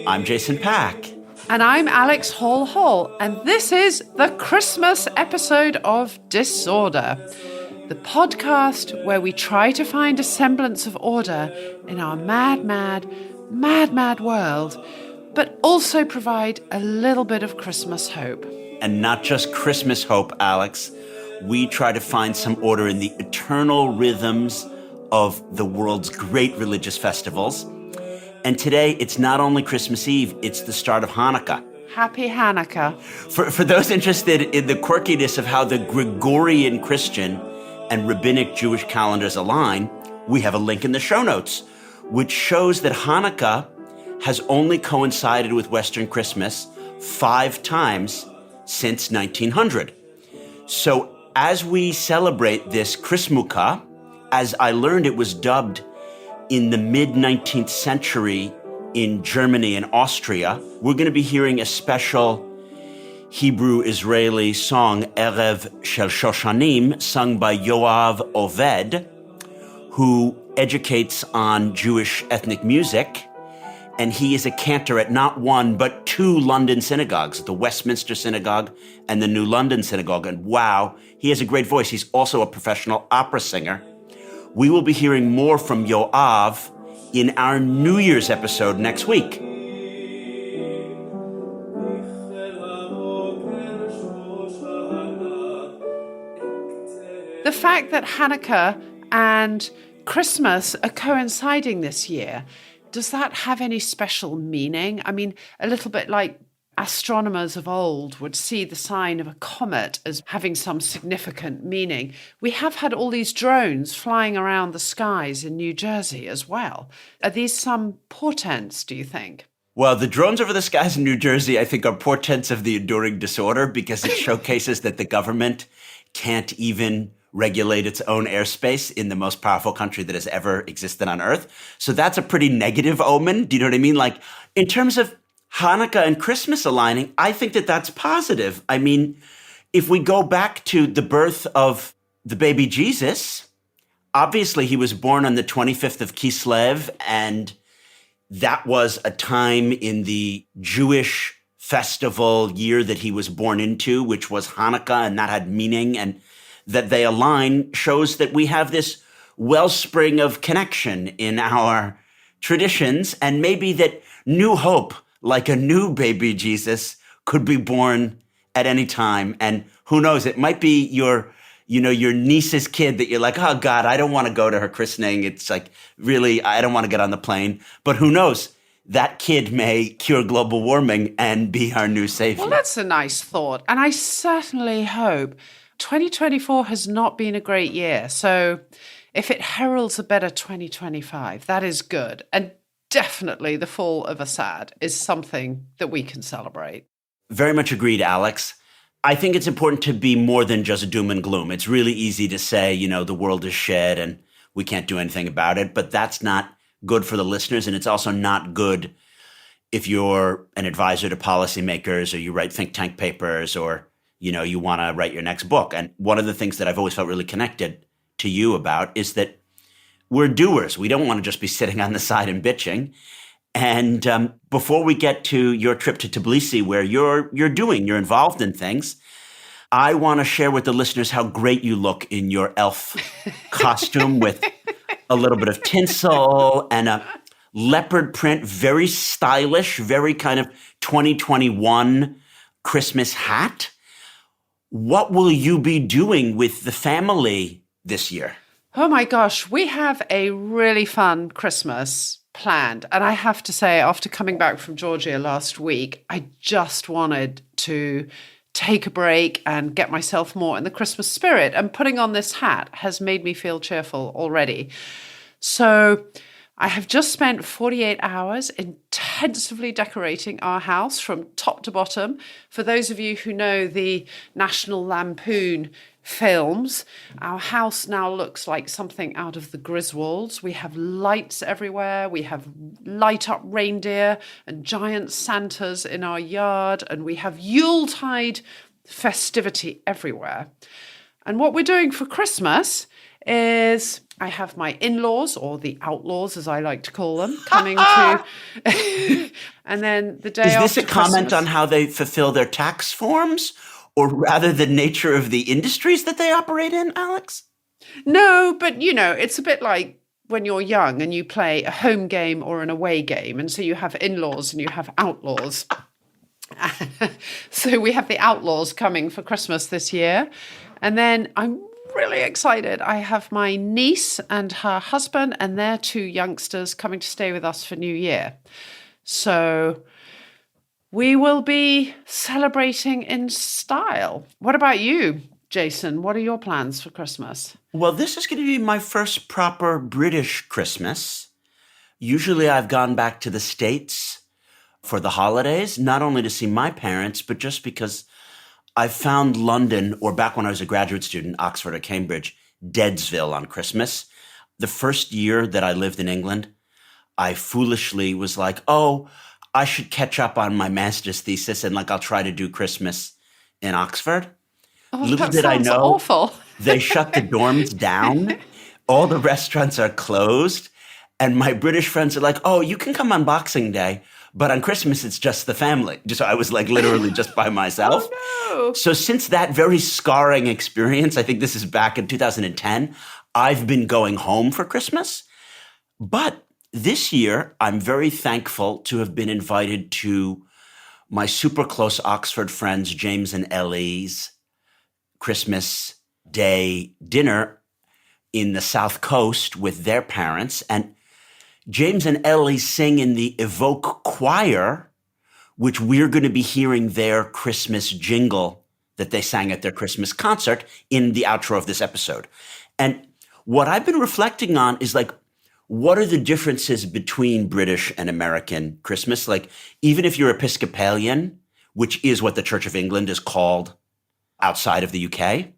I'm Jason Pack. And I'm Alex Hall, and this is the Christmas episode of Disorder, the podcast where we try to find a semblance of order in our mad world, but also provide a little bit of Christmas hope. And not just Christmas hope, Alex. We try to find some order in the eternal rhythms of the world's great religious festivals. And today, it's not only Christmas Eve, it's the start of Hanukkah. Happy Hanukkah. For those interested in the quirkiness of how the Gregorian Christian and rabbinic Jewish calendars align, we have a link in the show notes, which shows that Hanukkah has only coincided with Western Christmas 5 times since 1900. So as we celebrate this Chrismukkah, as I learned it was dubbed in the mid-19th century in Germany and Austria, we're going to be hearing a special Hebrew-Israeli song, Erev Shel Shoshanim, sung by Yoav Oved, who educates on Jewish ethnic music. And he is a cantor at not one, but 2 London synagogues, the Westminster Synagogue and the New London Synagogue. And wow, he has a great voice. He's also a professional opera singer. We will be hearing more from Yoav in our New Year's episode next week. The fact that Hanukkah and Christmas are coinciding this year, does that have any special meaning? I mean, a little bit like astronomers of old would see the sign of a comet as having some significant meaning. We have had all these drones flying around the skies in New Jersey as well. Are these some portents, do you think? Well, the drones over the skies in New Jersey, I think, are portents of the enduring disorder because it showcases that the government can't even regulate its own airspace in the most powerful country that has ever existed on Earth. So that's a pretty negative omen. Do you know what I mean? Like, in terms of Hanukkah and Christmas aligning, I think that that's positive. I mean, if we go back to the birth of the baby Jesus, obviously he was born on the 25th of Kislev, and that was a time in the Jewish festival year that he was born into, which was Hanukkah, and that had meaning, and that they align shows that we have this wellspring of connection in our traditions, and maybe that new hope, like a new baby Jesus, could be born at any time. And who knows, it might be your niece's kid that you're like, oh God, I don't want to go to her christening. It's like, really, I don't want to get on the plane. But who knows, that kid may cure global warming and be our new savior. Well, that's a nice thought. And I certainly hope 2024 has not been a great year. So if it heralds a better 2025, that is good. And definitely the fall of Assad is something that we can celebrate. Very much agreed, Alex. I think it's important to be more than just doom and gloom. It's really easy to say, the world is shit and we can't do anything about it, but that's not good for the listeners. And it's also not good if you're an advisor to policymakers or you write think tank papers or you want to write your next book. And one of the things that I've always felt really connected to you about is that we're doers. We don't want to just be sitting on the side and bitching. And before we get to your trip to Tbilisi, where you're involved in things, I want to share with the listeners how great you look in your elf costume with a little bit of tinsel and a leopard print, very stylish, very kind of 2021 Christmas hat. What will you be doing with the family this year? Oh my gosh, we have a really fun Christmas planned. And I have to say, after coming back from Georgia last week, I just wanted to take a break and get myself more in the Christmas spirit. And putting on this hat has made me feel cheerful already. So I have just spent 48 hours intensively decorating our house from top to bottom. For those of you who know the National Lampoon films, our house now looks like something out of the Griswolds. We have lights everywhere. We have light up reindeer and giant Santas in our yard, and we have Yuletide festivity everywhere. And what we're doing for Christmas is I have my in-laws, or the outlaws, as I like to call them, coming to. And then the day Is this after a comment Christmas, on how they fulfill their tax forms, or rather the nature of the industries that they operate in, Alex? No, but it's a bit like when you're young and you play a home game or an away game. And so you have in-laws and you have outlaws. So we have the outlaws coming for Christmas this year. And then I'm really excited. I have my niece and her husband and their two youngsters coming to stay with us for New Year. So we will be celebrating in style. What about you, Jason? What are your plans for Christmas? Well, this is going to be my first proper British Christmas. Usually I've gone back to the States for the holidays, not only to see my parents, but just because I found London, or back when I was a graduate student, Oxford or Cambridge, Deadsville on Christmas. The first year that I lived in England, I foolishly was like, oh, I should catch up on my master's thesis and I'll try to do Christmas in Oxford. Oh, Little that did I sounds know, awful. they shut the dorms down. All the restaurants are closed. And my British friends are like, oh, you can come on Boxing Day, but on Christmas, it's just the family. So I was literally just by myself. Oh, no. So since that very scarring experience, I think this is back in 2010, I've been going home for Christmas. But this year, I'm very thankful to have been invited to my super close Oxford friends, James and Ellie's Christmas Day dinner in the South Coast with their parents. And James and Ellie sing in the Evoke Choir, which we're going to be hearing their Christmas jingle that they sang at their Christmas concert in the outro of this episode. And what I've been reflecting on is what are the differences between British and American Christmas? Even if you're Episcopalian, which is what the Church of England is called outside of the UK,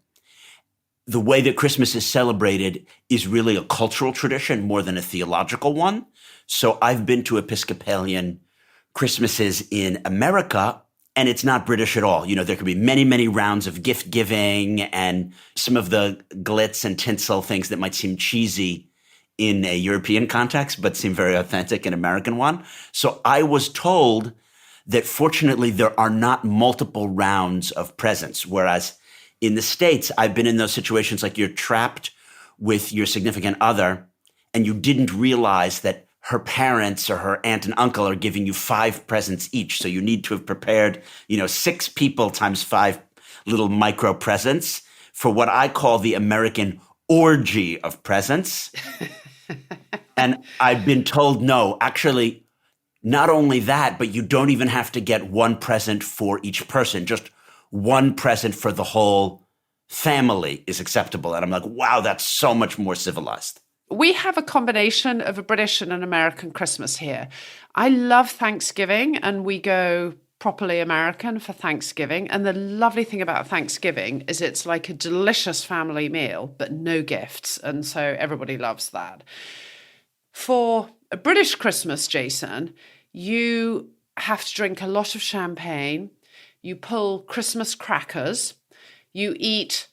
the way that Christmas is celebrated is really a cultural tradition more than a theological one. So I've been to Episcopalian Christmases in America, and it's not British at all. There could be many, many rounds of gift giving and some of the glitz and tinsel things that might seem cheesy in a European context, but seem very authentic in American one. So I was told that fortunately there are not multiple rounds of presents, whereas in the States, I've been in those situations you're trapped with your significant other and you didn't realize that her parents or her aunt and uncle are giving you 5 presents each. So you need to have prepared, 6 people times 5 little micro presents for what I call the American orgy of presents. And I've been told, no, actually, not only that, but you don't even have to get one present for each person. Just one present for the whole family is acceptable. And I'm like, wow, that's so much more civilized. We have a combination of a British and an American Christmas here. I love Thanksgiving, and we go properly American for Thanksgiving. And the lovely thing about Thanksgiving is it's like a delicious family meal, but no gifts. And so everybody loves that. For a British Christmas, Jason, you have to drink a lot of champagne. You pull Christmas crackers. You eat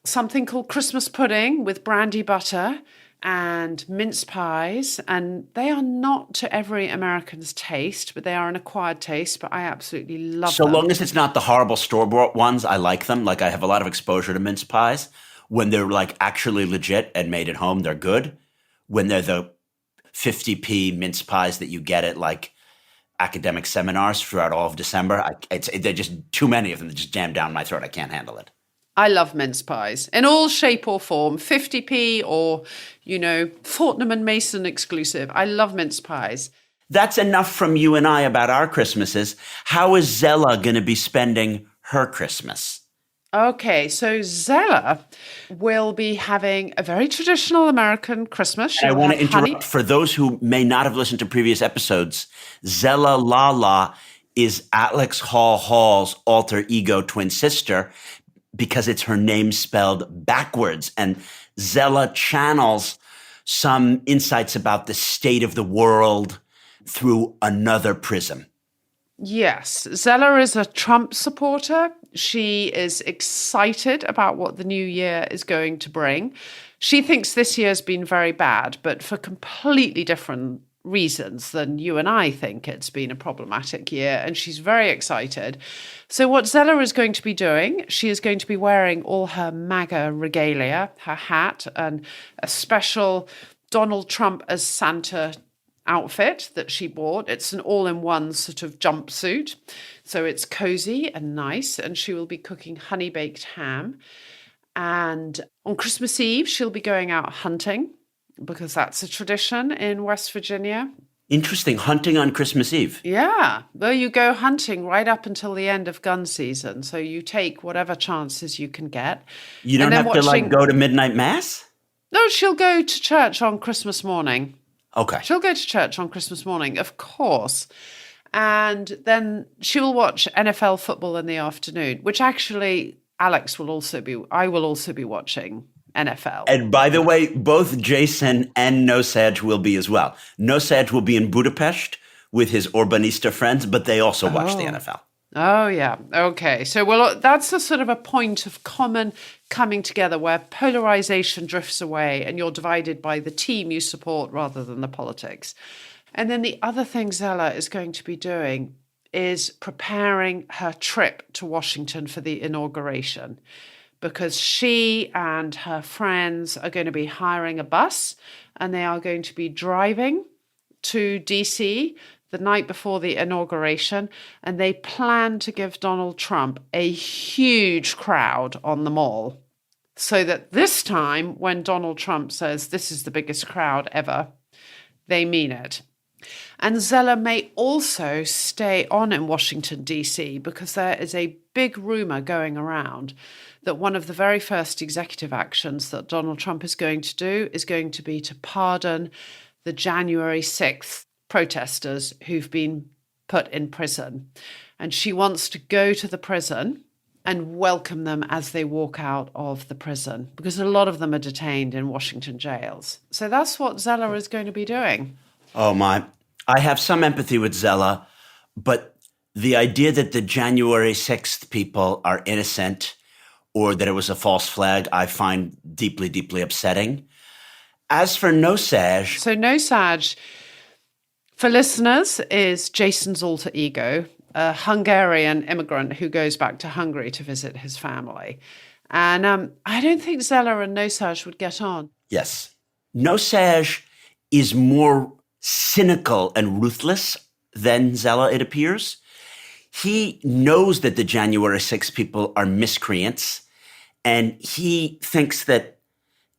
something called Christmas pudding with brandy butter and mince pies. And they are not to every American's taste, but they are an acquired taste. But I absolutely love them. So long as it's not the horrible store-bought ones, I like them. I have a lot of exposure to mince pies. When they're actually legit and made at home, they're good. When they're the 50p mince pies that you get at academic seminars throughout all of December, they're just too many of them that just jam down my throat. I can't handle it. I love mince pies in all shape or form, 50p or, Fortnum and Mason exclusive. I love mince pies. That's enough from you and I about our Christmases. How is Zella going to be spending her Christmas? Okay, so Zella will be having a very traditional American Christmas. I want to interrupt for those who may not have listened to previous episodes. Zella Lala is Alex Hall's alter ego twin sister because it's her name spelled backwards. And Zella channels some insights about the state of the world through another prism. Yes, Zella is a Trump supporter. She is excited about what the new year is going to bring. She thinks this year's been very bad, but for completely different reasons than you and I think it's been a problematic year, and she's very excited. So what Zella is going to be doing, she is going to be wearing all her MAGA regalia, her hat, and a special Donald Trump as Santa outfit that she bought. It's an all-in-one sort of jumpsuit. So it's cozy and nice, and she will be cooking honey-baked ham. And on Christmas Eve, she'll be going out hunting, because that's a tradition in West Virginia. Interesting. Hunting on Christmas Eve. Yeah. Well, you go hunting right up until the end of gun season. So you take whatever chances you can get. You don't have to go to midnight mass? No, she'll go to church on Christmas morning. Okay. She'll go to church on Christmas morning, of course. And then she will watch NFL football in the afternoon, which actually I will also be watching NFL. And by the way, both Jason and Nosage will be as well. Nosage will be in Budapest with his Orbanista friends, but they also watch the NFL. Oh, yeah. Okay. So, well, that's a sort of a point of common coming together where polarization drifts away and you're divided by the team you support rather than the politics. And then the other thing Zella is going to be doing is preparing her trip to Washington for the inauguration, because she and her friends are going to be hiring a bus and they are going to be driving to DC the night before the inauguration, and they plan to give Donald Trump a huge crowd on the Mall, so that this time when Donald Trump says this is the biggest crowd ever, they mean it. And Zella may also stay on in Washington, D.C., because there is a big rumor going around that one of the very first executive actions that Donald Trump is going to do is going to be to pardon the January 6th protesters who've been put in prison. And she wants to go to the prison and welcome them as they walk out of the prison, because a lot of them are detained in Washington jails. So that's what Zella is going to be doing. Oh, my. I have some empathy with Zella, but the idea that the January 6th people are innocent or that it was a false flag, I find deeply, deeply upsetting. As for Nosage... So Nosage, for listeners, is Jason's alter ego, a Hungarian immigrant who goes back to Hungary to visit his family. And I don't think Zella and Nosage would get on. Yes. Nosage is more cynical and ruthless than Zella, it appears. He knows that the January 6 people are miscreants, and he thinks that,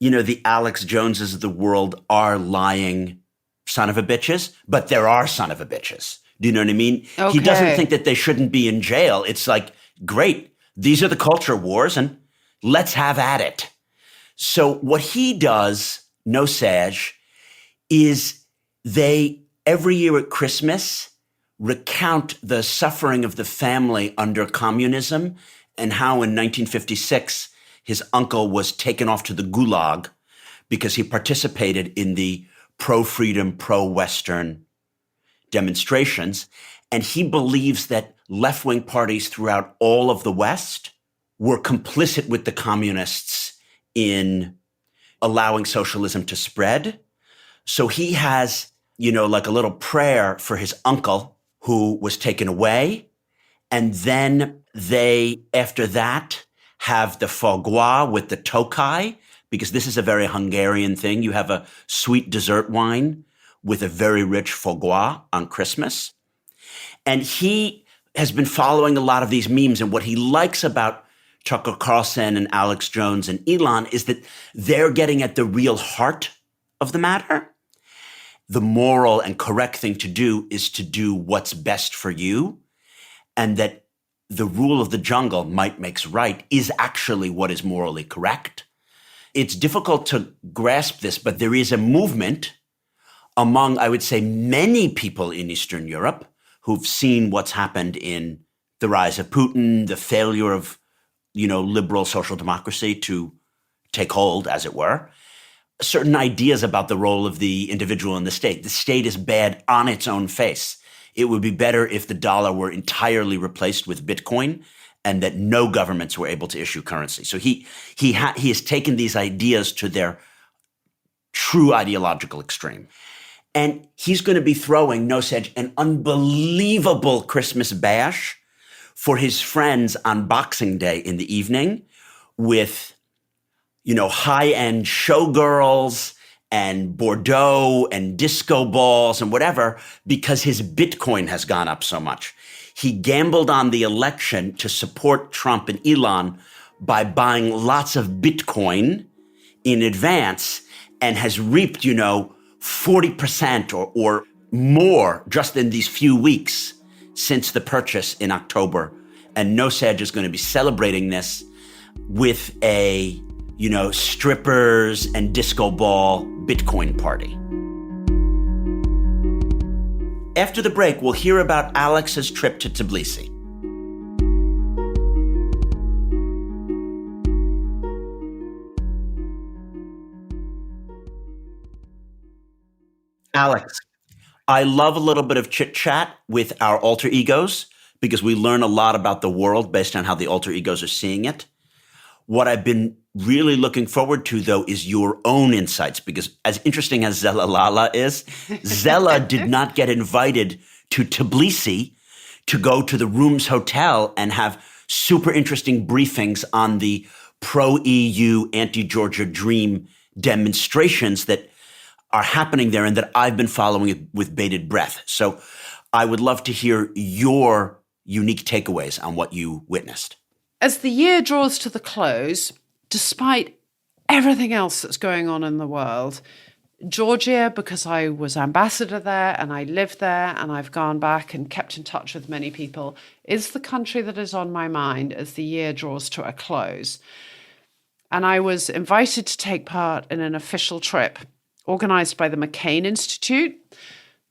the Alex Joneses of the world are lying son of a bitches, but there are son of a bitches. Do you know what I mean? Okay. He doesn't think that they shouldn't be in jail. It's like, great, these are the culture wars, and let's have at it. So what he does, Nosage, is they, every year at Christmas, recount the suffering of the family under communism and how in 1956, his uncle was taken off to the Gulag because he participated in the pro-freedom, pro-Western demonstrations. And he believes that left-wing parties throughout all of the West were complicit with the communists in allowing socialism to spread. So he has, like a little prayer for his uncle who was taken away. And then they, after that, have the foie gras with the tokaj, because this is a very Hungarian thing. You have a sweet dessert wine with a very rich foie gras on Christmas. And he has been following a lot of these memes. And what he likes about Tucker Carlson and Alex Jones and Elon is that they're getting at the real heart of the matter. The moral and correct thing to do is to do what's best for you, and that the rule of the jungle, might makes right, is actually what is morally correct. It's difficult to grasp this, but there is a movement among, I would say, many people in Eastern Europe who've seen what's happened in the rise of Putin, the failure of, liberal social democracy to take hold, as it were, certain ideas about the role of the individual in the state. The state is bad on its own face. It would be better if the dollar were entirely replaced with Bitcoin and that no governments were able to issue currency. So he has taken these ideas to their true ideological extreme. And he's going to be throwing, no sedge, an unbelievable Christmas bash for his friends on Boxing Day in the evening with, high-end showgirls and Bordeaux and disco balls and whatever, because his Bitcoin has gone up so much. He gambled on the election to support Trump and Elon by buying lots of Bitcoin in advance and has reaped, 40% or more just in these few weeks since the purchase in October. And No Sedge is going to be celebrating this with a, strippers and disco ball Bitcoin party. After the break, we'll hear about Alex's trip to Tbilisi. Alex, I love a little bit of chit-chat with our alter egos because we learn a lot about the world based on how the alter egos are seeing it. What I've been really looking forward to, though, is your own insights, because as interesting as Zelalala is, Zela did not get invited to Tbilisi to go to the Rooms Hotel and have super interesting briefings on the pro-EU, anti-Georgia Dream demonstrations that are happening there and that I've been following with bated breath. So I would love to hear your unique takeaways on what you witnessed. As the year draws to the close, despite everything else that's going on in the world, Georgia, because I was ambassador there and I lived there and I've gone back and kept in touch with many people, is the country that is on my mind as the year draws to a close. And I was invited to take part in an official trip organized by the McCain Institute,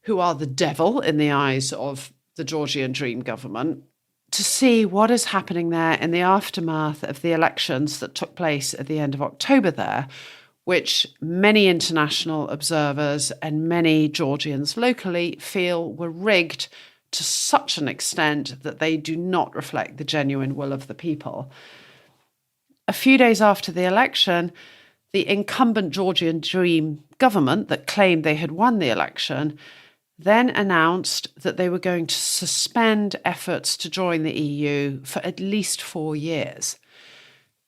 who are the devil in the eyes of the Georgian Dream government, to see what is happening there in the aftermath of the elections that took place at the end of October there, which many international observers and many Georgians locally feel were rigged to such an extent that they do not reflect the genuine will of the people. A few days after the election, the incumbent Georgian Dream government that claimed they had won the election then announced that they were going to suspend efforts to join the EU for at least 4 years.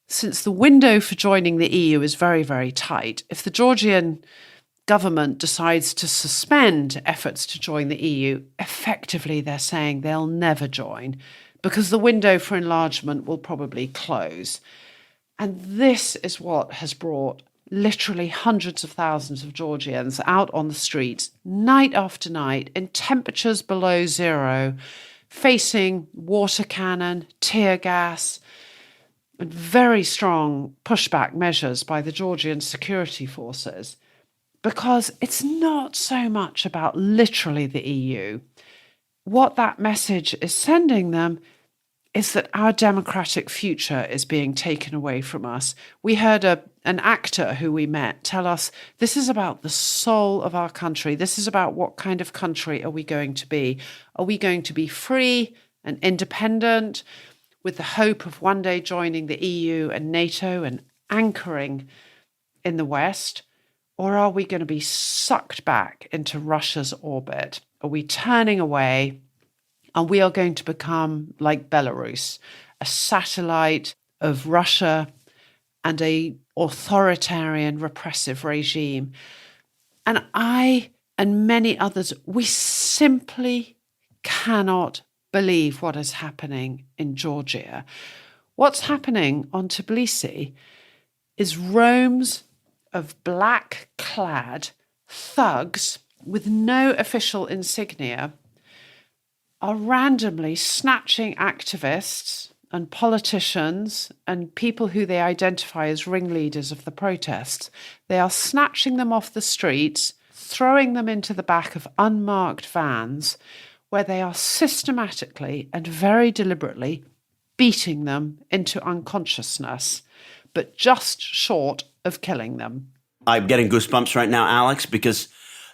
Since the window for joining the EU is very, very tight, if the Georgian government decides to suspend efforts to join the EU, effectively they're saying they'll never join because the window for enlargement will probably close. And this is what has brought literally hundreds of thousands of Georgians out on the streets night after night in temperatures below zero, facing water cannon, tear gas, and very strong pushback measures by the Georgian security forces. Because it's not so much about literally the EU. What that message is sending them is that our democratic future is being taken away from us. We heard an actor who we met tell us, this is about the soul of our country. This is about what kind of country are we going to be? Are we going to be free and independent with the hope of one day joining the EU and NATO and anchoring in the West? Or are we going to be sucked back into Russia's orbit? Are we turning away? And we are going to become like Belarus, a satellite of Russia and an authoritarian, repressive regime. And I and many others, we simply cannot believe what is happening in Georgia. What's happening on Tbilisi is roams of black-clad thugs with no official insignia are randomly snatching activists and politicians and people who they identify as ringleaders of the protests. They are snatching them off the streets, throwing them into the back of unmarked vans, where they are systematically and very deliberately beating them into unconsciousness, but just short of killing them. I'm getting goosebumps right now, Alex, because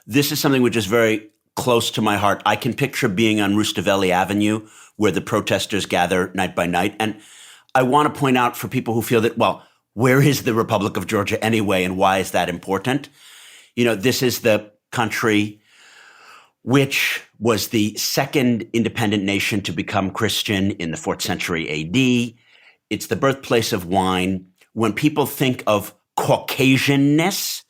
this is something which is very close to my heart. I can picture being on Rustaveli Avenue where the protesters gather night by night. And I want to point out for people who feel that, well, where is the Republic of Georgia anyway, and why is that important? This is the country which was the second independent nation to become Christian in the 4th century AD. It's the birthplace of wine. When people think of Caucasianness,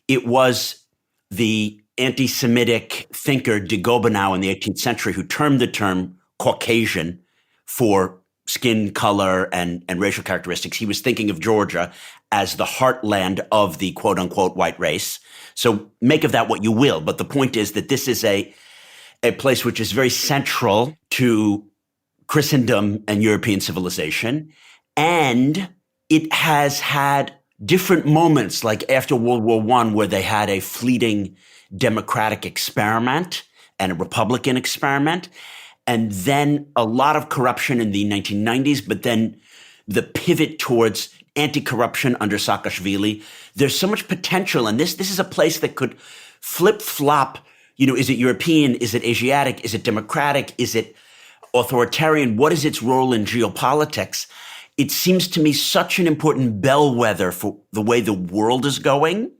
it was the anti-Semitic thinker de Gobenau in the 18th century who termed the term Caucasian for skin color and racial characteristics. He was thinking of Georgia as the heartland of the quote-unquote white race. So make of that what you will. But the point is that this is a place which is very central to Christendom and European civilization. And it has had different moments, like after World War I, where they had a fleeting democratic experiment and a Republican experiment, and then a lot of corruption in the 1990s, but then the pivot towards anti-corruption under Saakashvili. There's so much potential, and this is a place that could flip-flop. Is it European? Is it Asiatic? Is it democratic? Is it authoritarian? What is its role in geopolitics? It seems to me such an important bellwether for the way the world is going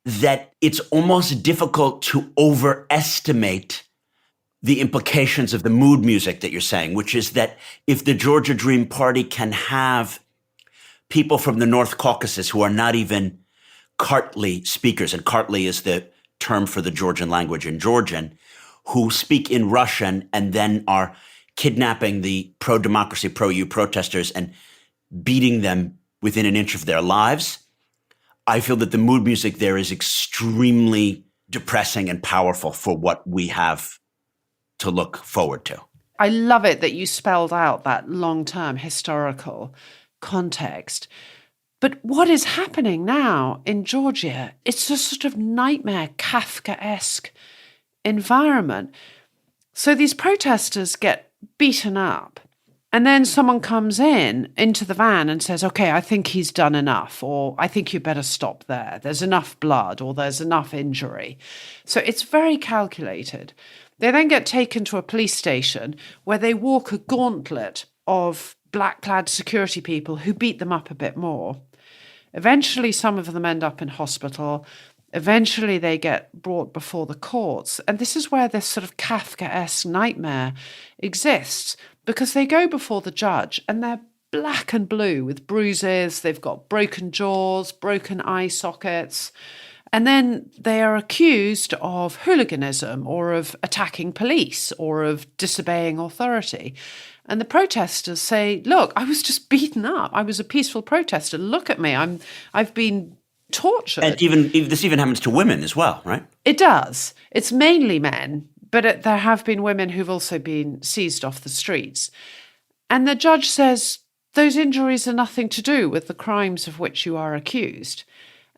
that it's almost difficult to overestimate the implications of the mood music that you're saying, which is that if the Georgia Dream Party can have people from the North Caucasus who are not even Kartli speakers, and Kartli is the term for the Georgian language in Georgian, who speak in Russian and then are kidnapping the pro-democracy, pro-EU protesters and beating them within an inch of their lives, I feel that the mood music there is extremely depressing and powerful for what we have to look forward to. I love it that you spelled out that long-term historical context. But what is happening now in Georgia? It's a sort of nightmare, Kafkaesque environment. So these protesters get beaten up, and then someone comes into the van and says, okay, I think he's done enough, or I think you better stop there. There's enough blood, or there's enough injury. So it's very calculated. They then get taken to a police station where they walk a gauntlet of black-clad security people who beat them up a bit more. Eventually, some of them end up in hospital. Eventually, they get brought before the courts. And this is where this sort of Kafkaesque nightmare exists, because they go before the judge and they're black and blue with bruises. They've got broken jaws, broken eye sockets. And then they are accused of hooliganism or of attacking police or of disobeying authority. And the protesters say, look, I was just beaten up. I was a peaceful protester. Look at me. I've been tortured. And this even happens to women as well, right? It does. It's mainly men, but there have been women who've also been seized off the streets. And the judge says, those injuries are nothing to do with the crimes of which you are accused.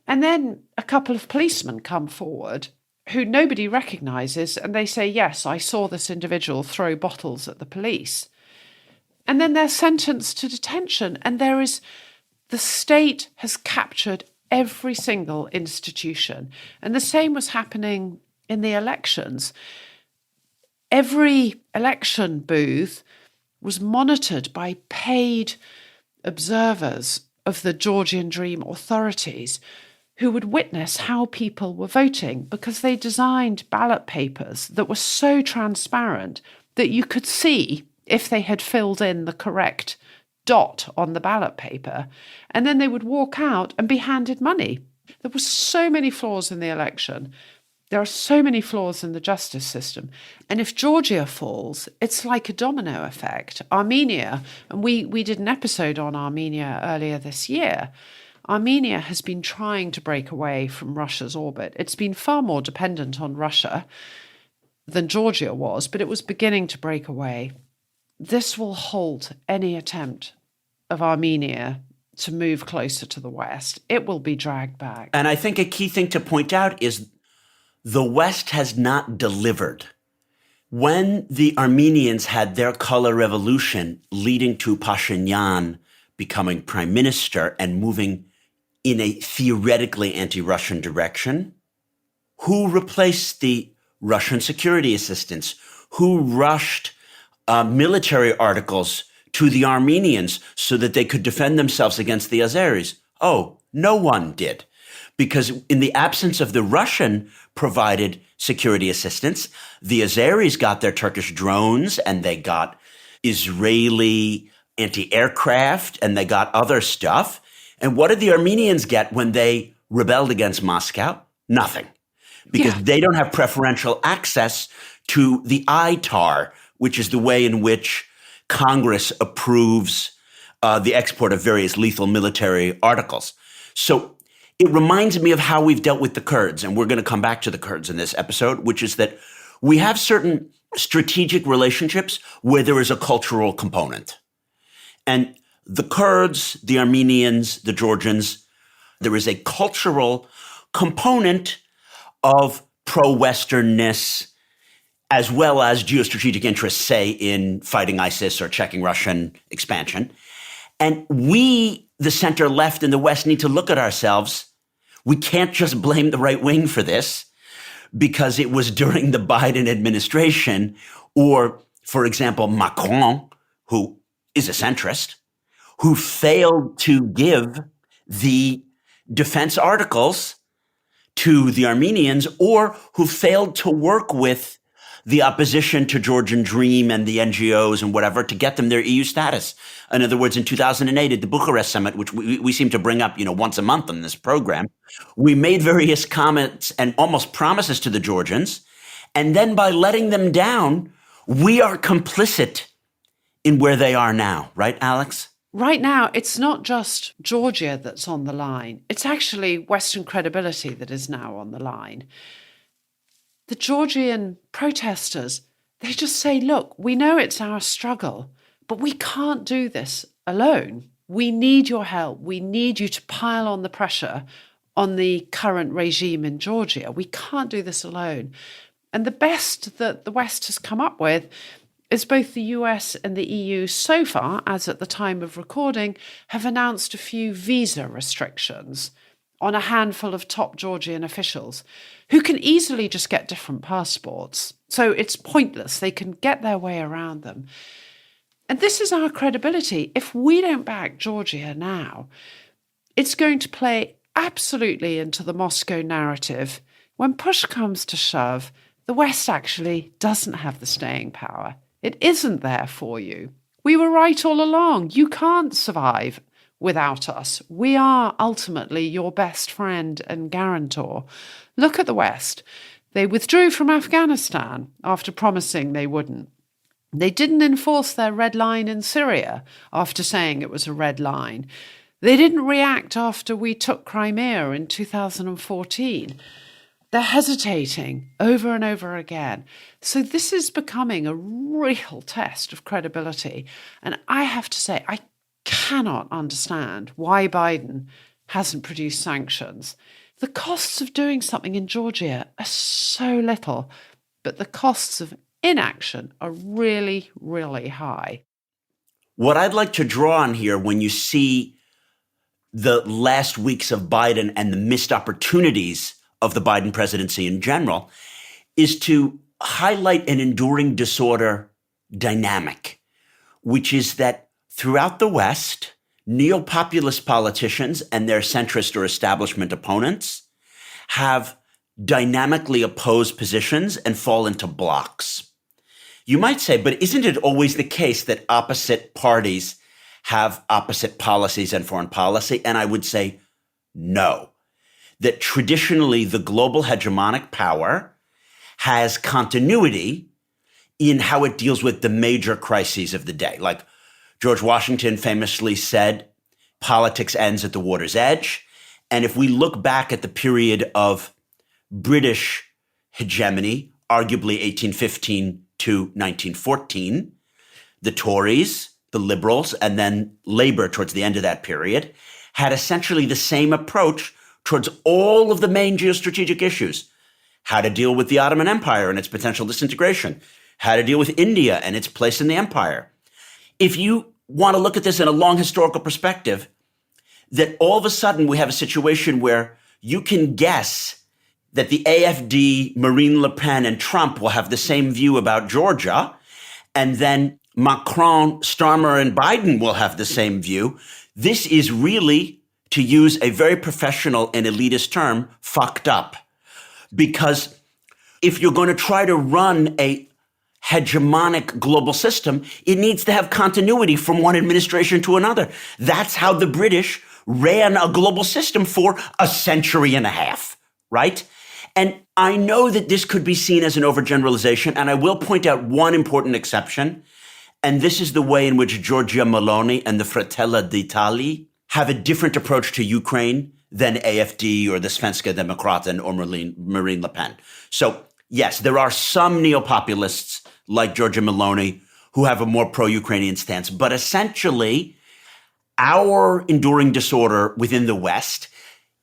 And then a couple of policemen come forward who nobody recognises, and they say, yes, I saw this individual throw bottles at the police. And then they're sentenced to detention, and the state has captured every single institution. And the same was happening in the elections. Every election booth was monitored by paid observers of the Georgian Dream authorities who would witness how people were voting, because they designed ballot papers that were so transparent that you could see if they had filled in the correct dot on the ballot paper, and then they would walk out and be handed money. There were so many flaws in the election. There are so many flaws in the justice system. And if Georgia falls, it's like a domino effect. Armenia, and we did an episode on Armenia earlier this year. Armenia has been trying to break away from Russia's orbit. It's been far more dependent on Russia than Georgia was, but it was beginning to break away. This will halt any attempt of Armenia to move closer to the West. It will be dragged back. And I think a key thing to point out is the West has not delivered. When the Armenians had their color revolution leading to Pashinyan becoming prime minister and moving in a theoretically anti-Russian direction, who replaced the Russian security assistance, who rushed military articles to the Armenians so that they could defend themselves against the Azeris? Oh, no one did. Because in the absence of the Russian provided security assistance, the Azeris got their Turkish drones and they got Israeli anti-aircraft and they got other stuff. And what did the Armenians get when they rebelled against Moscow? Nothing. Because they don't have preferential access to the ITAR, which is the way in which Congress approves the export of various lethal military articles. So it reminds me of how we've dealt with the Kurds, and we're going to come back to the Kurds in this episode, which is that we have certain strategic relationships where there is a cultural component. And the Kurds, the Armenians, the Georgians, there is a cultural component of pro-Westernness as well as geostrategic interests, say, in fighting ISIS or checking Russian expansion. And we, the center left and the West, need to look at ourselves. We can't just blame the right wing for this because it was during the Biden administration or, for example, Macron, who is a centrist, who failed to give the defense articles to the Armenians or who failed to work with the opposition to Georgian Dream and the NGOs and whatever to get them their EU status. In other words, in 2008 at the Bucharest summit, which we seem to bring up, once a month on this program, we made various comments and almost promises to the Georgians. And then by letting them down, we are complicit in where they are now. Right, Alex? Right now, it's not just Georgia that's on the line. It's actually Western credibility that is now on the line. The Georgian protesters, they just say, look, we know it's our struggle, but we can't do this alone. We need your help. We need you to pile on the pressure on the current regime in Georgia. We can't do this alone. And the best that the West has come up with is both the US and the EU so far, as at the time of recording, have announced a few visa restrictions on a handful of top Georgian officials who can easily just get different passports. So it's pointless. They can get their way around them. And this is our credibility. If we don't back Georgia now, it's going to play absolutely into the Moscow narrative. When push comes to shove, the West actually doesn't have the staying power. It isn't there for you. We were right all along. You can't survive without us. We are ultimately your best friend and guarantor. Look at the West. They withdrew from Afghanistan after promising they wouldn't. They didn't enforce their red line in Syria after saying it was a red line. They didn't react after we took Crimea in 2014. They're hesitating over and over again. So this is becoming a real test of credibility. And I have to say, I cannot understand why Biden hasn't produced sanctions. The costs of doing something in Georgia are so little, but the costs of inaction are really, really high. What I'd like to draw on here when you see the last weeks of Biden and the missed opportunities of the Biden presidency in general is to highlight an enduring disorder dynamic, which is that throughout the West, neo-populist politicians and their centrist or establishment opponents have dynamically opposed positions and fall into blocks. You might say, but isn't it always the case that opposite parties have opposite policies and foreign policy? And I would say no. That traditionally the global hegemonic power has continuity in how it deals with the major crises of the day. Like George Washington famously said, politics ends at the water's edge. And if we look back at the period of British hegemony, arguably 1815 to 1914, the Tories, the Liberals, and then Labour towards the end of that period had essentially the same approach towards all of the main geostrategic issues. How to deal with the Ottoman Empire and its potential disintegration. How to deal with India and its place in the empire. If you want to look at this in a long historical perspective, that all of a sudden we have a situation where you can guess that the AfD, Marine Le Pen, and Trump will have the same view about Georgia, and then Macron, Starmer, and Biden will have the same view. This is really, to use a very professional and elitist term, fucked up. Because if you're going to try to run a hegemonic global system, it needs to have continuity from one administration to another. That's how the British ran a global system for a century and a half, right? And I know that this could be seen as an overgeneralization, and I will point out one important exception, and this is the way in which Giorgia Meloni and the Fratelli d'Italia have a different approach to Ukraine than AfD or the Svenska Demokraten or Marine Le Pen. So, yes, there are some neo-populists like Giorgia Meloni who have a more pro-Ukrainian stance, but essentially, our enduring disorder within the West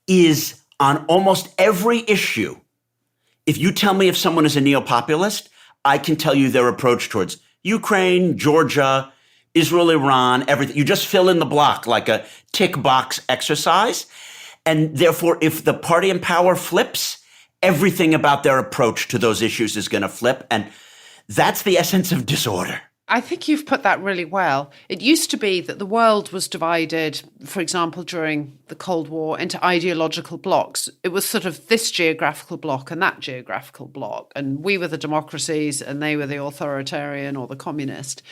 is on almost every issue. If you tell me if someone is a neo-populist, I can tell you their approach towards Ukraine, Georgia, Israel, Iran, everything. You just fill in the block like a tick box exercise. And therefore, if the party in power flips, everything about their approach to those issues is going to flip. And that's the essence of disorder. I think you've put that really well. It used to be that the world was divided, for example, during the Cold War, into ideological blocks. It was sort of this geographical block and that geographical block. And we were the democracies and they were the authoritarian or the communist.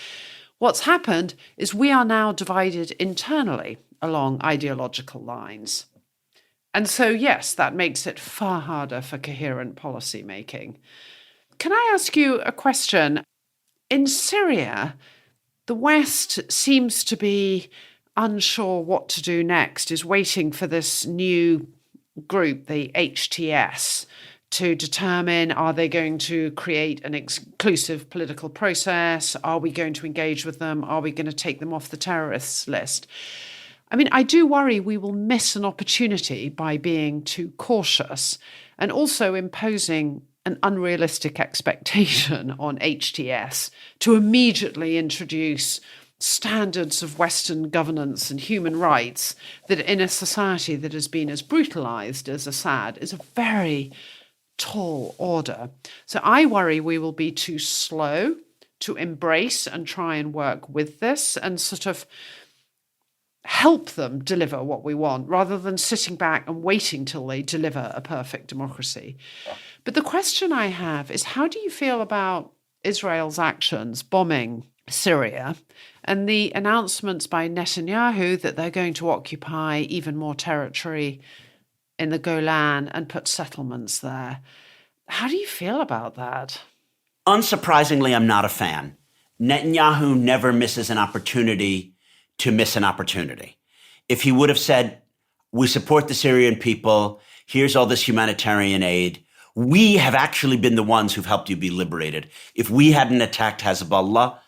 What's happened is we are now divided internally along ideological lines. And so, yes, that makes it far harder for coherent policy making. Can I ask you a question? In Syria, the West seems to be unsure what to do next, is waiting for this new group, the HTS, to determine, are they going to create an exclusive political process? Are we going to engage with them? Are we going to take them off the terrorists list? I mean, I do worry we will miss an opportunity by being too cautious and also imposing an unrealistic expectation on HTS to immediately introduce standards of Western governance and human rights that in a society that has been as brutalized as Assad is a very tall order. So I worry we will be too slow to embrace and try and work with this and sort of help them deliver what we want rather than sitting back and waiting till they deliver a perfect democracy. But the question I have is, how do you feel about Israel's actions bombing Syria and the announcements by Netanyahu that they're going to occupy even more territory in the Golan and put settlements there? How do you feel about that? Unsurprisingly, I'm not a fan. Netanyahu never misses an opportunity to miss an opportunity. If he would have said, we support the Syrian people, here's all this humanitarian aid, we have actually been the ones who've helped you be liberated. If we hadn't attacked Hezbollah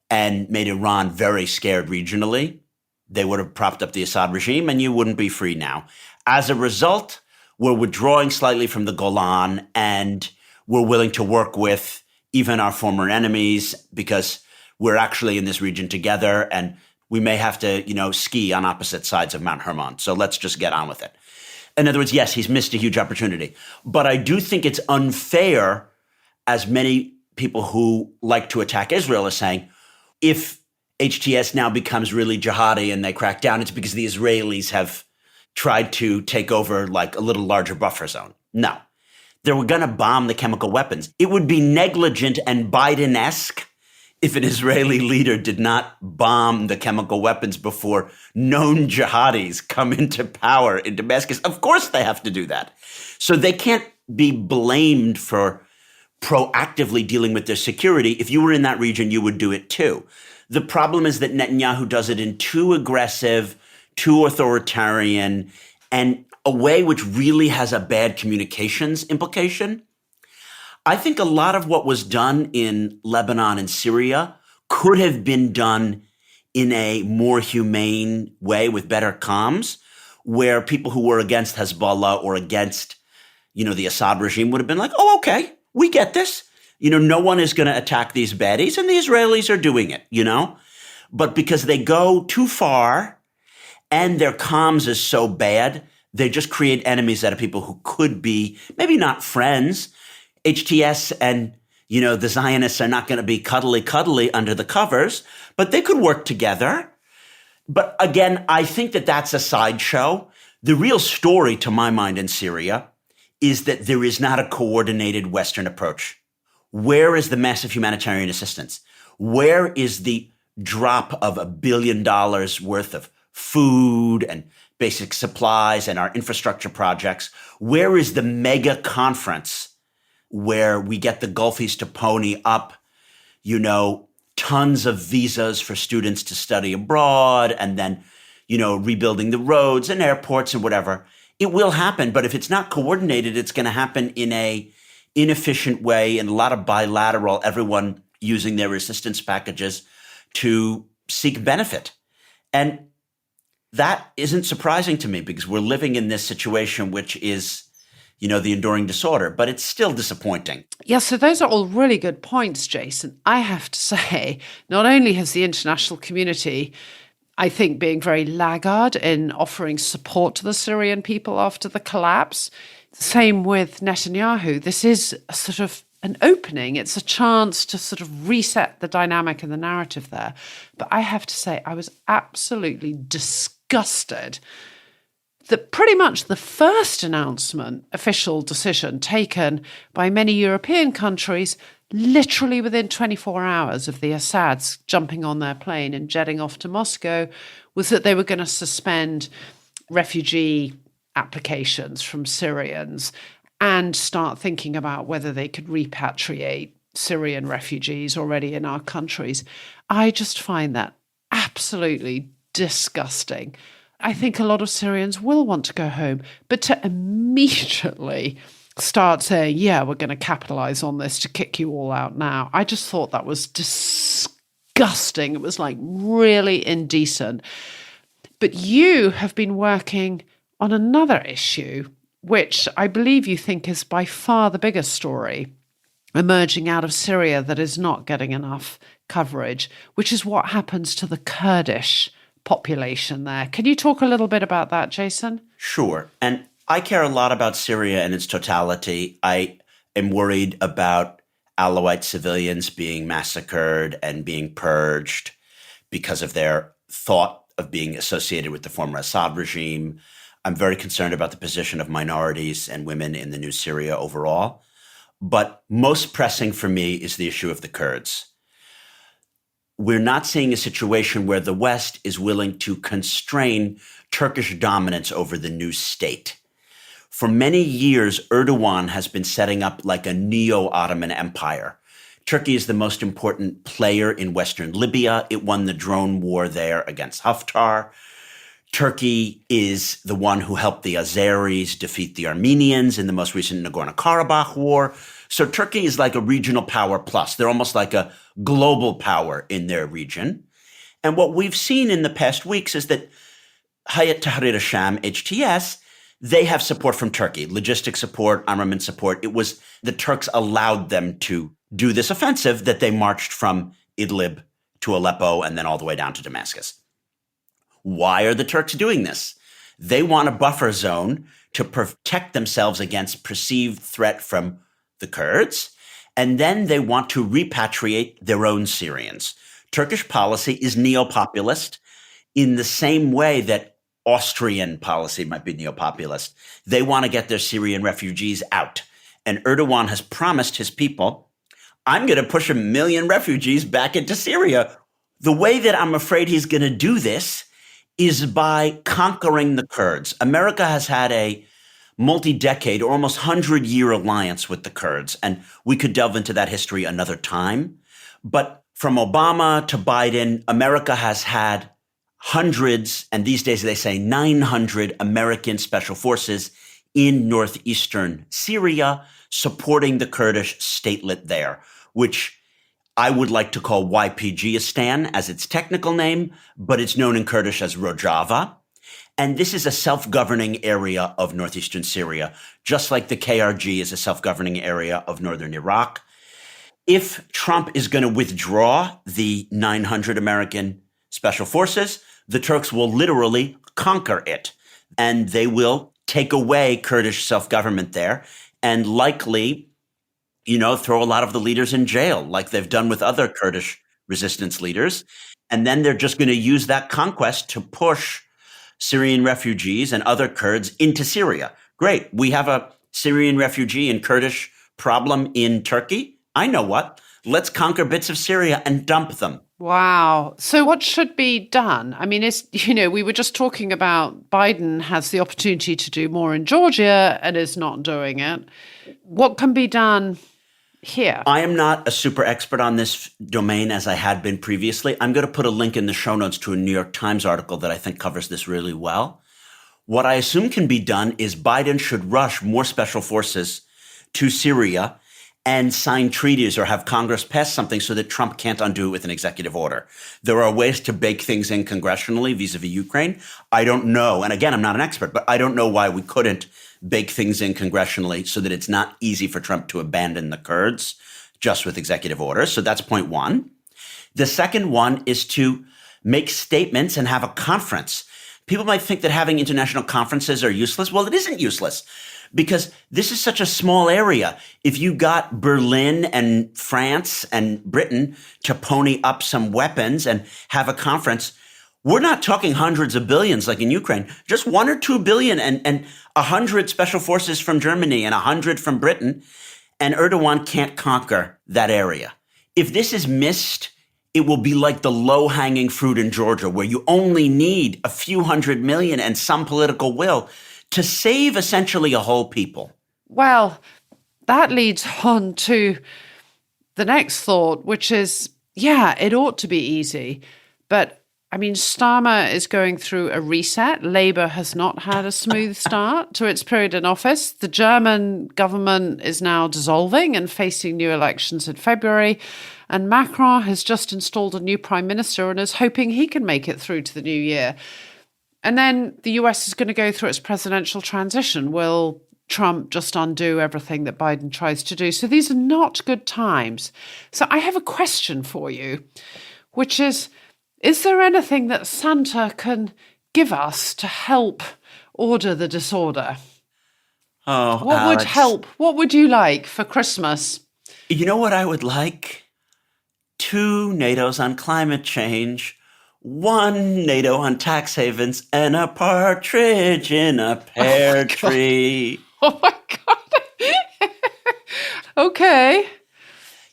and made Iran very scared regionally, they would have propped up the Assad regime and you wouldn't be free now. As a result, we're withdrawing slightly from the Golan and we're willing to work with even our former enemies because we're actually in this region together and we may have to, ski on opposite sides of Mount Hermon. So let's just get on with it. In other words, yes, he's missed a huge opportunity. But I do think it's unfair, as many people who like to attack Israel are saying, if HTS now becomes really jihadi and they crack down, it's because the Israelis have tried to take over like a little larger buffer zone. No, they were going to bomb the chemical weapons. It would be negligent and Biden-esque if an Israeli leader did not bomb the chemical weapons before known jihadis come into power in Damascus. Of course they have to do that. So they can't be blamed for proactively dealing with their security. If you were in that region, you would do it too. The problem is that Netanyahu does it in too aggressive, too authoritarian, and a way which really has a bad communications implication. I think a lot of what was done in Lebanon and Syria could have been done in a more humane way with better comms, where people who were against Hezbollah or against, the Assad regime would have been like, oh, okay, we get this. No one is going to attack these baddies, and the Israelis are doing it, But because they go too far and their comms is so bad, They just create enemies out of people who could be maybe not friends. HTS and, the Zionists are not going to be cuddly under the covers, but they could work together. But again, I think that that's a sideshow. The real story, to my mind, in Syria is that there is not a coordinated Western approach. Where is the massive humanitarian assistance? Where is the drop of $1 billion worth of food and basic supplies and our infrastructure projects? Where is the mega conference where we get the Gulfies to pony up, tons of visas for students to study abroad and then, rebuilding the roads and airports and whatever? It will happen, but if it's not coordinated, it's going to happen in a inefficient way and a lot of bilateral, everyone using their assistance packages to seek benefit. And that isn't surprising to me because we're living in this situation, which is, the enduring disorder, but it's still disappointing. Yeah, so those are all really good points, Jason. I have to say, not only has the international community, I think, being very laggard in offering support to the Syrian people after the collapse, same with Netanyahu. This is a sort of an opening. It's a chance to sort of reset the dynamic and the narrative there. But I have to say, I was absolutely disgusted that pretty much the first official decision taken by many European countries, literally within 24 hours of the Assads jumping on their plane and jetting off to Moscow, was that they were going to suspend refugee applications from Syrians and start thinking about whether they could repatriate Syrian refugees already in our countries. I just find that absolutely disgusting. I think a lot of Syrians will want to go home, but to immediately start saying, yeah, we're going to capitalize on this to kick you all out now, I just thought that was disgusting. It was like really indecent. But you have been working on another issue, which I believe you think is by far the biggest story emerging out of Syria that is not getting enough coverage, which is what happens to the Kurdish population there. Can you talk a little bit about that, Jason? Sure. And I care a lot about Syria in its totality. I am worried about Alawite civilians being massacred and being purged because of their thought of being associated with the former Assad regime. I'm very concerned about the position of minorities and women in the new Syria overall. But most pressing for me is the issue of the Kurds. We're not seeing a situation where the West is willing to constrain Turkish dominance over the new state. For many years, Erdogan has been setting up like a neo-Ottoman empire. Turkey is the most important player in Western Libya. It won the drone war there against Haftar. Turkey is the one who helped the Azeris defeat the Armenians in the most recent Nagorno-Karabakh war. So Turkey is like a regional power plus. They're almost like a global power in their region. And what we've seen in the past weeks is that Hayat Tahrir al-Sham, HTS, they have support from Turkey, logistic support, armament support. It was the Turks allowed them to do this offensive that they marched from Idlib to Aleppo and then all the way down to Damascus. Why are the Turks doing this? They want a buffer zone to protect themselves against perceived threat from the Kurds, and then they want to repatriate their own Syrians. Turkish policy is neo-populist in the same way that Austrian policy might be neo-populist. They want to get their Syrian refugees out. And Erdogan has promised his people, I'm going to push 1 million refugees back into Syria. The way that I'm afraid he's going to do this is by conquering the Kurds. America has had a multi-decade or almost 100-year alliance with the Kurds, and we could delve into that history another time. But from Obama to Biden, America has had hundreds, and these days they say 900 American special forces in northeastern Syria supporting the Kurdish statelet there, which I would like to call YPGistan as its technical name, but it's known in Kurdish as Rojava. And this is a self-governing area of northeastern Syria, just like the KRG is a self-governing area of northern Iraq. If Trump is going to withdraw the 900 American special forces, the Turks will literally conquer it, and they will take away Kurdish self-government there and likely, throw a lot of the leaders in jail like they've done with other Kurdish resistance leaders. And then they're just going to use that conquest to push Syrian refugees and other Kurds into Syria. Great. We have a Syrian refugee and Kurdish problem in Turkey. I know what. Let's conquer bits of Syria and dump them. Wow. So what should be done? I mean, we were just talking about Biden has the opportunity to do more in Georgia and is not doing it. What can be done here? I am not a super expert on this domain as I had been previously. I'm going to put a link in the show notes to a New York Times article that I think covers this really well. What I assume can be done is Biden should rush more special forces to Syria and sign treaties or have Congress pass something so that Trump can't undo it with an executive order. There are ways to bake things in congressionally vis-a-vis Ukraine. I don't know. And again, I'm not an expert, but I don't know why we couldn't bake things in congressionally so that it's not easy for Trump to abandon the Kurds just with executive orders. So that's point one. The second one is to make statements and have a conference. People might think that having international conferences are useless. Well, it isn't useless because this is such a small area. If you got Berlin and France and Britain to pony up some weapons and have a conference, we're not talking hundreds of billions like in Ukraine, just 1 or 2 billion and 100 special forces from Germany and 100 from Britain. And Erdogan can't conquer that area. If this is missed, it will be like the low-hanging fruit in Georgia, where you only need a few hundred million and some political will to save essentially a whole people. Well, that leads on to the next thought, which is, it ought to be easy. But, I mean, Starmer is going through a reset. Labour has not had a smooth start to its period in office. The German government is now dissolving and facing new elections in February. And Macron has just installed a new prime minister and is hoping he can make it through to the new year. And then the US is going to go through its presidential transition. Will Trump just undo everything that Biden tries to do? So these are not good times. So I have a question for you, which is there anything that Santa can give us to help order the disorder? Oh, what Alex, would help? What would you like for Christmas? You know what I would like? 2 NATOs on climate change, 1 NATO on tax havens, and a partridge in a pear tree. Oh my God. Okay.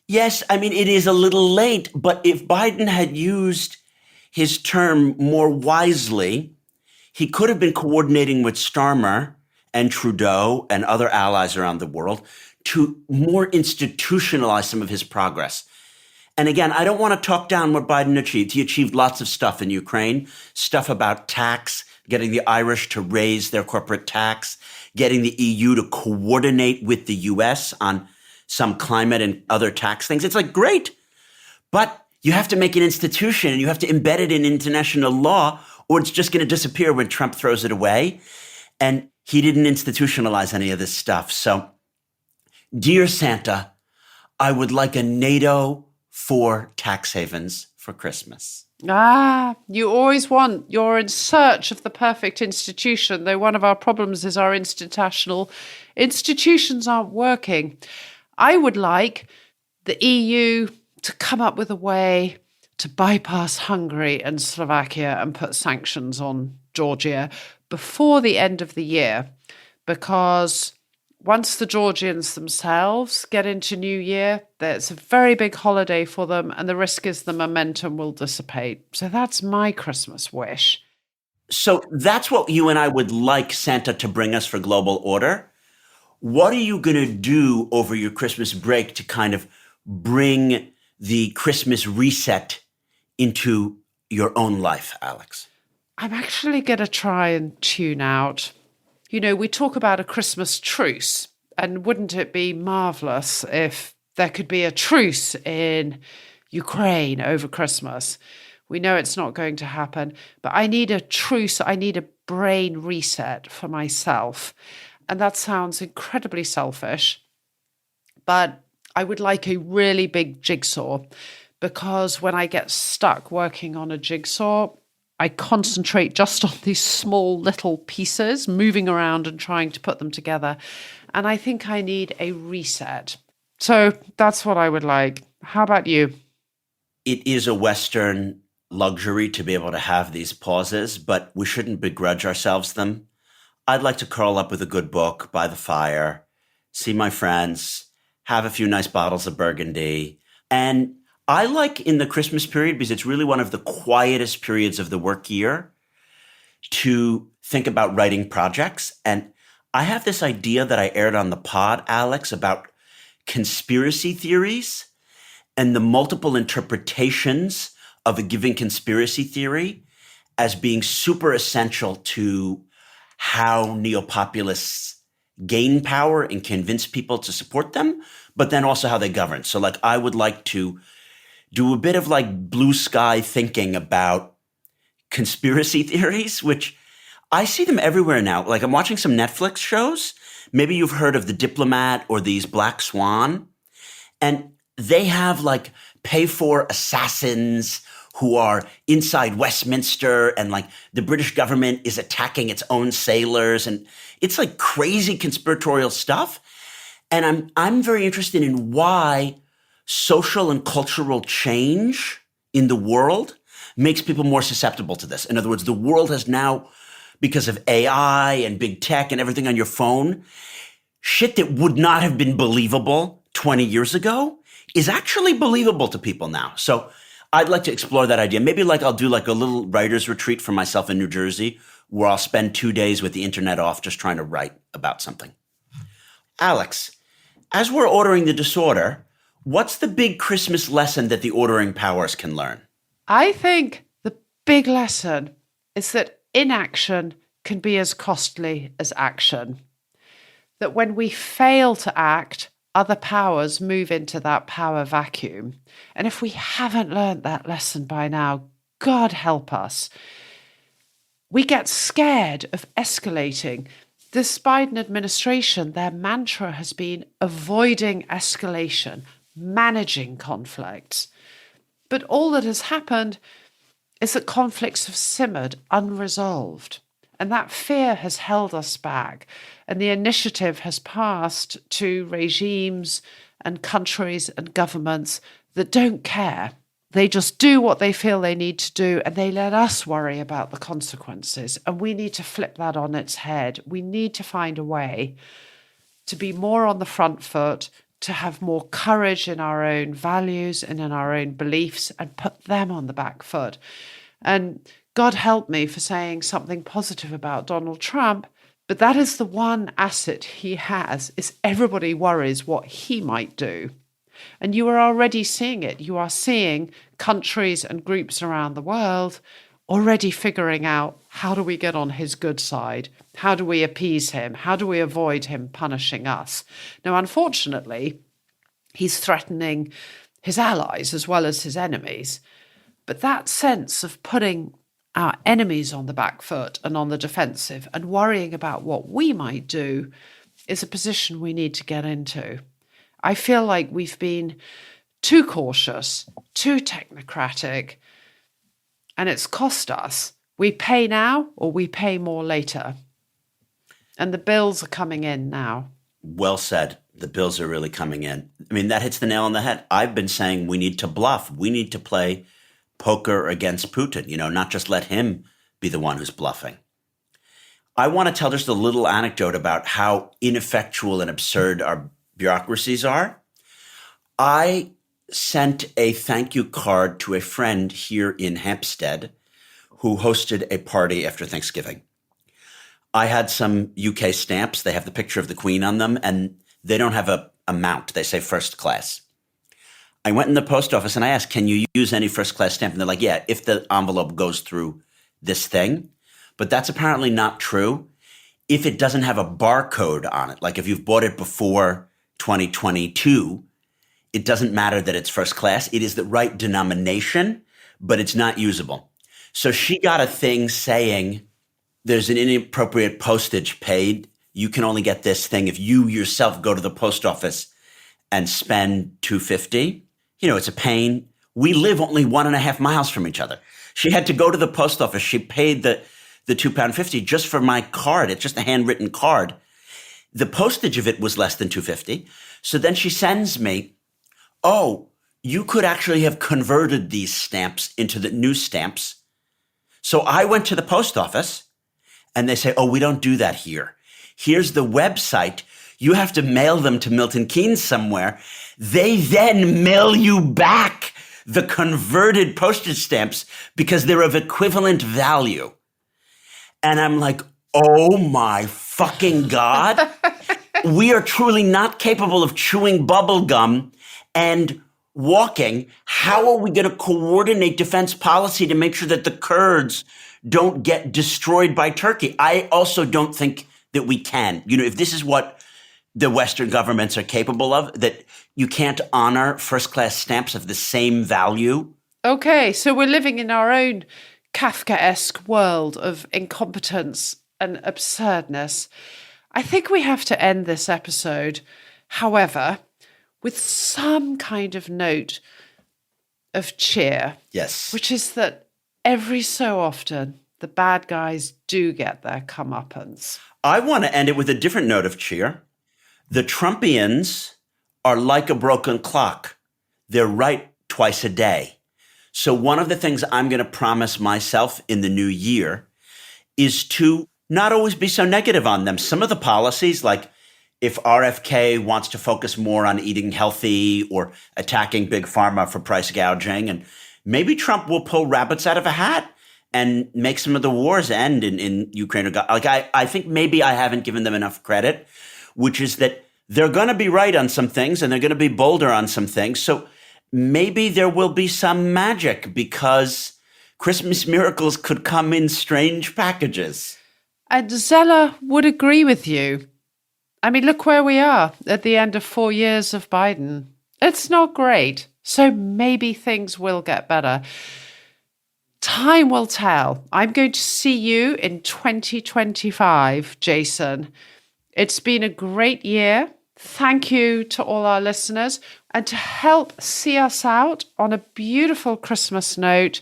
Yes, I mean, it is a little late, but if Biden had used his term more wisely, he could have been coordinating with Starmer and Trudeau and other allies around the world to more institutionalize some of his progress. And again, I don't want to talk down what Biden achieved. He achieved lots of stuff in Ukraine, stuff about tax, getting the Irish to raise their corporate tax, getting the EU to coordinate with the US on some climate and other tax things. It's like, great. But you have to make an institution and you have to embed it in international law, or it's just going to disappear when Trump throws it away. And he didn't institutionalize any of this stuff. So, dear Santa, I would like a NATO for tax havens for Christmas. You're in search of the perfect institution, though one of our problems is our institutions aren't working. I would like the EU to come up with a way to bypass Hungary and Slovakia and put sanctions on Georgia before the end of the year, because once the Georgians themselves get into New Year, there's a very big holiday for them, and the risk is the momentum will dissipate. So that's my Christmas wish. So that's what you and I would like Santa to bring us for global order. What are you going to do over your Christmas break to kind of bring the Christmas reset into your own life, Alex? I'm actually going to try and tune out. You know, we talk about a Christmas truce, and wouldn't it be marvelous if there could be a truce in Ukraine over Christmas? We know it's not going to happen, but I need a truce. I need a brain reset for myself. And that sounds incredibly selfish, but I would like a really big jigsaw, because when I get stuck working on a jigsaw, I concentrate just on these small little pieces, moving around and trying to put them together. And I think I need a reset. So that's what I would like. How about you? It is a Western luxury to be able to have these pauses, but we shouldn't begrudge ourselves them. I'd like to curl up with a good book by the fire, see my friends, have a few nice bottles of Burgundy. And I like in the Christmas period, because it's really one of the quietest periods of the work year, to think about writing projects. And I have this idea that I aired on the pod, Alex, about conspiracy theories and the multiple interpretations of a given conspiracy theory as being super essential to how neopopulists gain power and convince people to support them, but then also how they govern. So like I would like to do a bit of like blue sky thinking about conspiracy theories, which I see them everywhere now. Like I'm watching some Netflix shows. Maybe you've heard of The Diplomat or these Black Swan. And they have like pay for assassins who are inside Westminster, and like the British government is attacking its own sailors. And it's like crazy conspiratorial stuff. And I'm very interested in why social and cultural change in the world makes people more susceptible to this. In other words, the world has now, because of AI and big tech and everything on your phone, shit that would not have been believable 20 years ago is actually believable to people now. So I'd like to explore that idea. Maybe like I'll do like a little writer's retreat for myself in New Jersey where I'll spend 2 days with the internet off just trying to write about something. Alex, as we're ordering the disorder, what's the big Christmas lesson that the ordering powers can learn? I think the big lesson is that inaction can be as costly as action. That when we fail to act, other powers move into that power vacuum. And if we haven't learned that lesson by now, God help us. We get scared of escalating. This Biden administration, their mantra has been avoiding escalation, managing conflicts. But all that has happened is that conflicts have simmered unresolved. And that fear has held us back. And the initiative has passed to regimes and countries and governments that don't care. They just do what they feel they need to do, and they let us worry about the consequences. And we need to flip that on its head. We need to find a way to be more on the front foot, to have more courage in our own values and in our own beliefs, and put them on the back foot. And God help me for saying something positive about Donald Trump, but that is the one asset he has, is everybody worries what he might do. And you are already seeing it. You are seeing countries and groups around the world already figuring out, how do we get on his good side? How do we appease him? How do we avoid him punishing us? Now, unfortunately, he's threatening his allies as well as his enemies. But that sense of putting our enemies on the back foot and on the defensive and worrying about what we might do is a position we need to get into. I feel like we've been too cautious, too technocratic, and it's cost us. We pay now or we pay more later. And the bills are coming in now. Well said. The bills are really coming in. I mean, that hits the nail on the head. I've been saying we need to bluff. We need to play poker against Putin, not just let him be the one who's bluffing. I want to tell just a little anecdote about how ineffectual and absurd our bureaucracies are. I sent a thank you card to a friend here in Hampstead who hosted a party after Thanksgiving. I had some UK stamps. They have the picture of the Queen on them, and they don't have a mount. They say first class. I went in the post office and I asked, can you use any first class stamp? And they're like, yeah, if the envelope goes through this thing. But that's apparently not true if it doesn't have a barcode on it. Like if you've bought it before 2022, it doesn't matter that it's first class. It is the right denomination, but it's not usable. So she got a thing saying there's an inappropriate postage paid. You can only get this thing if you yourself go to the post office and spend $250. It's a pain. We live only 1.5 miles from each other. She had to go to the post office. She paid the £2.50 just for my card. It's just a handwritten card. The postage of it was less than $2.50. So then she sends me, oh, you could actually have converted these stamps into the new stamps. So I went to the post office and they say, oh, we don't do that here. Here's the website. You have to mail them to Milton Keynes somewhere. They then mail you back the converted postage stamps because they're of equivalent value. And I'm like, oh my fucking God. We are truly not capable of chewing bubble gum and walking. How are we going to coordinate defense policy to make sure that the Kurds don't get destroyed by Turkey? I also don't think that we can. If this is what the Western governments are capable of, that you can't honor first-class stamps of the same value. Okay, so we're living in our own Kafkaesque world of incompetence and absurdness. I think we have to end this episode, however, with some kind of note of cheer. Yes. Which is that every so often, the bad guys do get their comeuppance. I want to end it with a different note of cheer. The Trumpians are like a broken clock. They're right twice a day. So one of the things I'm going to promise myself in the new year is to not always be so negative on them. Some of the policies, like if RFK wants to focus more on eating healthy or attacking big pharma for price gouging, and maybe Trump will pull rabbits out of a hat and make some of the wars end in Ukraine. I think maybe I haven't given them enough credit, which is that they're going to be right on some things and they're going to be bolder on some things. So maybe there will be some magic because Christmas miracles could come in strange packages. And Zella would agree with you. I mean, look where we are at the end of 4 years of Biden. It's not great. So maybe things will get better. Time will tell. I'm going to see you in 2025, Jason. It's been a great year. Thank you to all our listeners. And to help see us out on a beautiful Christmas note,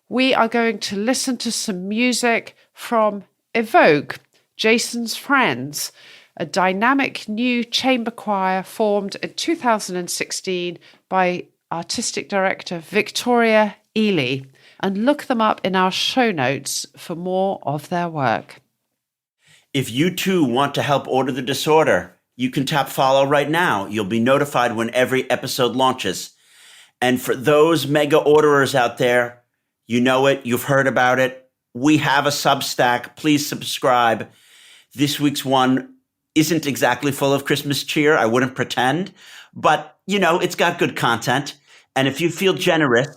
we are going to listen to some music from Evoke, Jason's friends, a dynamic new chamber choir formed in 2016 by artistic director Victoria Ely. And look them up in our show notes for more of their work. If you too want to help Order the Disorder, you can tap follow right now. You'll be notified when every episode launches. And for those mega orderers out there, you know it, you've heard about it. We have a Substack. Please subscribe. This week's one isn't exactly full of Christmas cheer. I wouldn't pretend. But, it's got good content. And if you feel generous,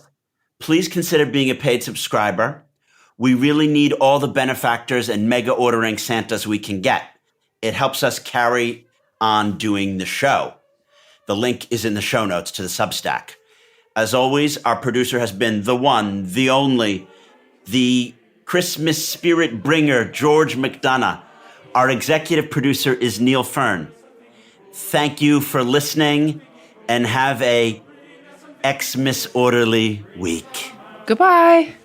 please consider being a paid subscriber. We really need all the benefactors and mega ordering Santas we can get. It helps us carry on doing the show. The link is in the show notes to the Substack. As always, our producer has been the one, the only, the Christmas spirit bringer, George McDonagh. Our executive producer is Neil Fearn. Thank you for listening and have a Xmas orderly week. Goodbye.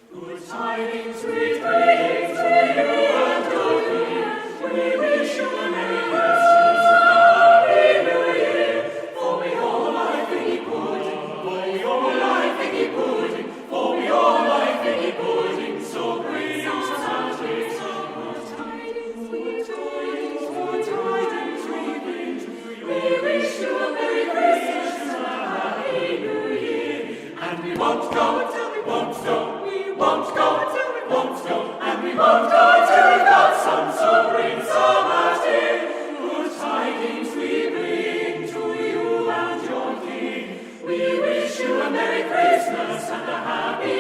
We wish you a Merry Christmas and a Happy